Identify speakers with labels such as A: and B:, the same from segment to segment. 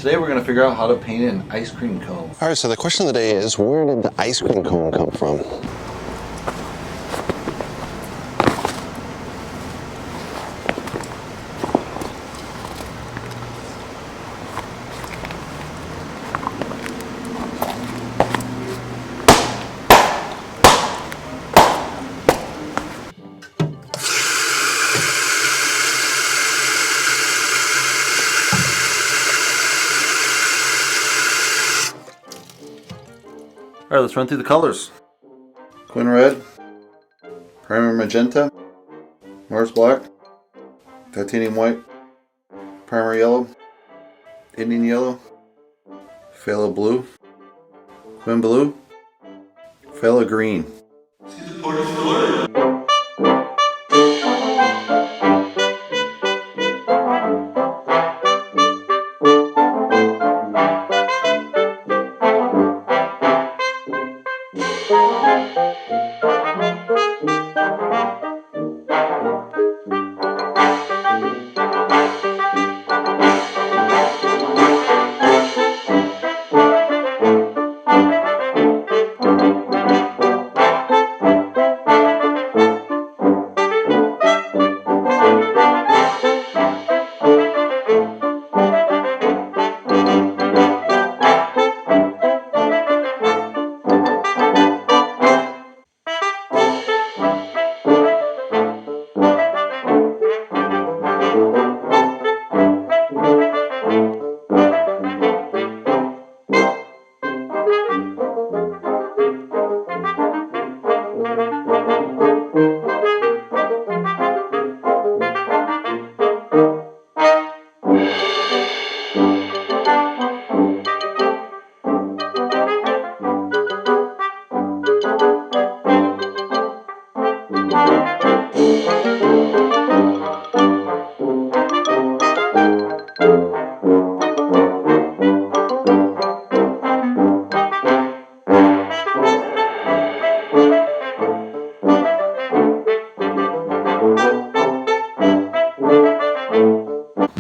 A: Today we're going to figure out how to paint an ice cream cone.
B: Alright, so the question of the day is, where did the ice cream cone come from?
A: Alright, let's run through the colors. Quin red, primer magenta, Mars black, titanium white, primer yellow, Indian yellow, phthalo blue, quin blue, phthalo green.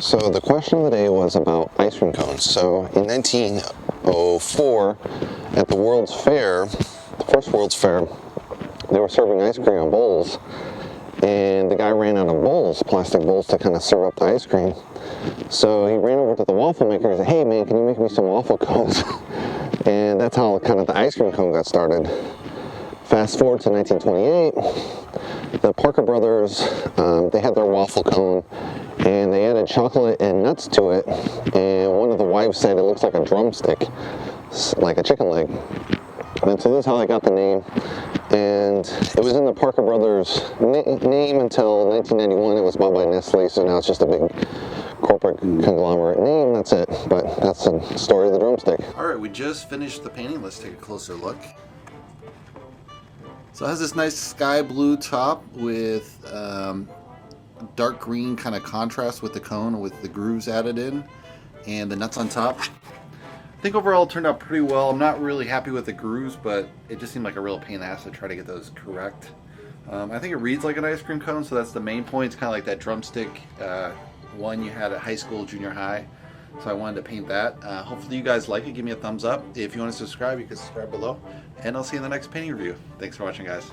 A: So the question of the day was about ice cream cones. So in 1904, at the World's Fair, the first World's Fair, they were serving ice cream on bowls, and the guy ran out of bowls, plastic bowls, to kind of serve up the ice cream. So he ran over to the waffle maker and said, "Hey man, can you make me some waffle cones?" And that's how kind of the ice cream cone got started. Fast forward to 1928, the Parker brothers, they had their waffle cone, and they added chocolate and nuts to it, and one of the wives said it looks like a drumstick, like a chicken leg. And so this is how they got the name, and it was in the Parker brothers name until 1991. It was bought by Nestle, so now it's just a big corporate conglomerate name. That's it, but that's the story of the drumstick. Alright, we just finished the painting. Let's take a closer look. So it has this nice sky blue top with dark green kind of contrast with the cone with the grooves added in and the nuts on top. I think overall it turned out pretty well. I'm not really happy with the grooves, but it just seemed like a real pain in the ass to try to get those correct. I think it reads like an ice cream cone, so that's the main point. It's kind of like that drumstick one you had at high school, junior high. So I wanted to paint that. Hopefully you guys like it. Give me a thumbs up. If you want to subscribe, you can subscribe below. And I'll see you in the next painting review. Thanks for watching, guys.